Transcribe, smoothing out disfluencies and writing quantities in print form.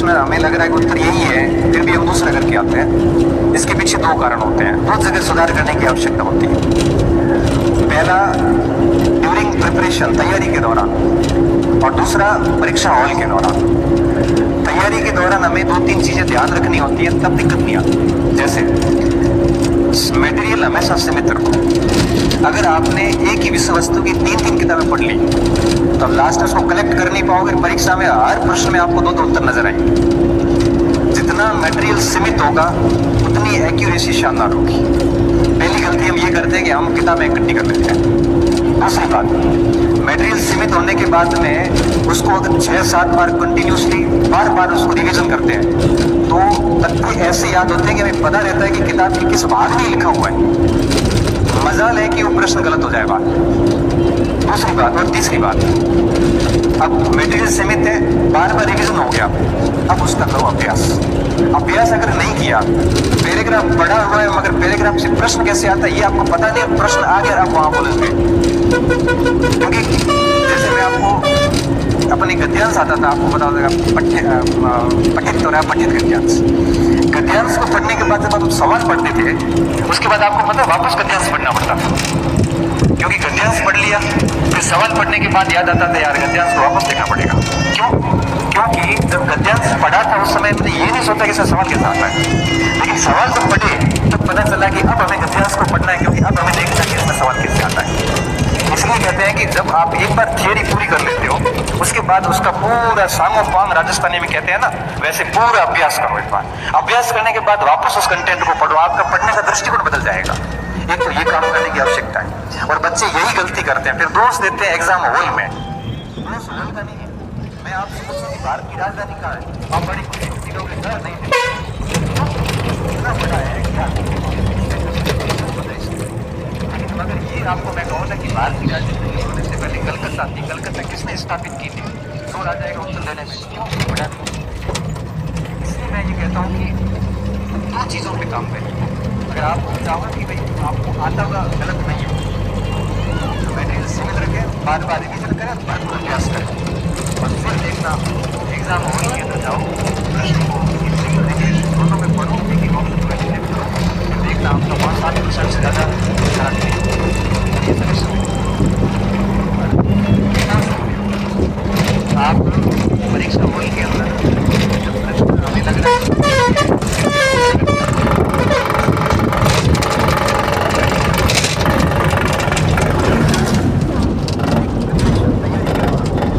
प्रश्न हमें लग रहा है कि उत्तर यही है, फिर भी हम दूसरा करके आते हैं। इसके पीछे दो कारण होते हैं, बहुत जगह सुधार करने की आवश्यकता होती है। पहला, ड्यूरिंग प्रिपरेशन, तैयारी के दौरान, और दूसरा परीक्षा हॉल के दौरान। तैयारी के दौरान हमें दो तीन चीजें ध्यान रखनी होती है, तब दिक्कत नहीं आती। जैसे मटेरियल हमेशा सीमित रखो। अगर आपने एक ही विषय वस्तु की तीन तीन किताबें पढ़ ली तो लास्ट में उसको कलेक्ट कर नहीं पाओगे। परीक्षा में हर प्रश्न में आपको दो दो उत्तर नजर आएंगे। जितना मटेरियल सीमित होगा उतनी एक्यूरेसी शानदार होगी। पहली गलती हम ये करते हैं कि हम किताबें इकट्ठी कर लेते हैं। दूसरी बात, मटेरियल सीमित होने के बाद में उसको अगर 6-7 बार कंटिन्यूसली बार बार उसको रिवीजन करते हैं तो तथ्य ऐसे याद होते हैं कि हमें पता रहता है कि किताब के किस भाग में लिखा हुआ है। मजाल है कि वो प्रश्न गलत हो जाएगा। दूसरी बात, और तीसरी बात, अब मटेरियल सीमित है, बार बार रिवीजन हो गया, अब उसका करो अभ्यास। अभ्यास अगर नहीं किया, पैराग्राफ पढ़ा हुआ है मगर पैराग्राफ से प्रश्न कैसे आता है ये आपको पता नहीं, प्रश्न आ गया आप वहां बोलेंगे। क्योंकि जैसे मैं आपको अपने गद्यांश आता था, आपको बता देगा पठित गद्यांश। गद्यांश को पढ़ने के बाद जब आप सवाल पढ़ते थे उसके बाद आपको पता वापस गद्यांश पढ़ना पड़ता था, क्योंकि गद्यांश पढ़ लिया फिर सवाल पढ़ने के बाद याद आता था यार गद्यांश को वापस देखना पड़ेगा। क्यों? क्योंकि जब गद्यांश पढ़ा था उस समय मैंने ये नहीं सोचा कि इसका सवाल कैसा आता है, लेकिन सवाल जब पढ़े तब पता चला कि अब हमें गद्यांश को पढ़ना है, क्योंकि अब हमें देखना है कि इसका सवाल कैसे आता है। इसलिए कहते हैं कि जब आप एक बार थियरी पूरी कर लेते हो उसके बाद उसका पूरा सांगो पांग राजस्थानी में कहते हैं ना, वैसे पूरा अभ्यास करो। एक बार अभ्यास करने के बाद वापस उस कंटेंट को पढ़ो, आपका पढ़ने का दृष्टिकोण बदल जाएगा। एक तो ये काम करने की आवश्यकता है। और बच्चे यही गलती करते हैं, फिर दोष देते हैं एग्जाम हॉल में। दोष हॉल का नहीं है। मैं आपसे पूछूं कि भारत की राजधानी कहाँ है, आप बड़ी खुशी खुशी लोग सर नहीं इतना बड़ा है क्या, लेकिन मगर ये आपको मैं कहूँ ना कि भारत की राजधानी होने से पहले कलकत्ता थी। कलकत्ता किसने स्थापित की थी? जोर आ जाएगा उत्तर देने में, क्यों बड़ा। इसलिए मैं ये कहता हूँ कि दो चीजों पे काम करें। अगर आप चाहो कि भाई आपको आता हुआ गलत नहीं हो तो मटेरियल सीमित रखें, बार बार रिवीजन करें, भरपूर अभ्यास करें, और फिर देखना एग्जाम हॉल के अंदर जाओ, प्रश्न को इंग्लिश दोनों में पढ़ो, एक ही ऑप्शन को एलिमिनेट करो, फिर देखना आपका 5-7% से ज़्यादा खराब नहीं। ये सजेशन आप परीक्षा हॉल के अंदर जब प्रश्न हमें लग रहा है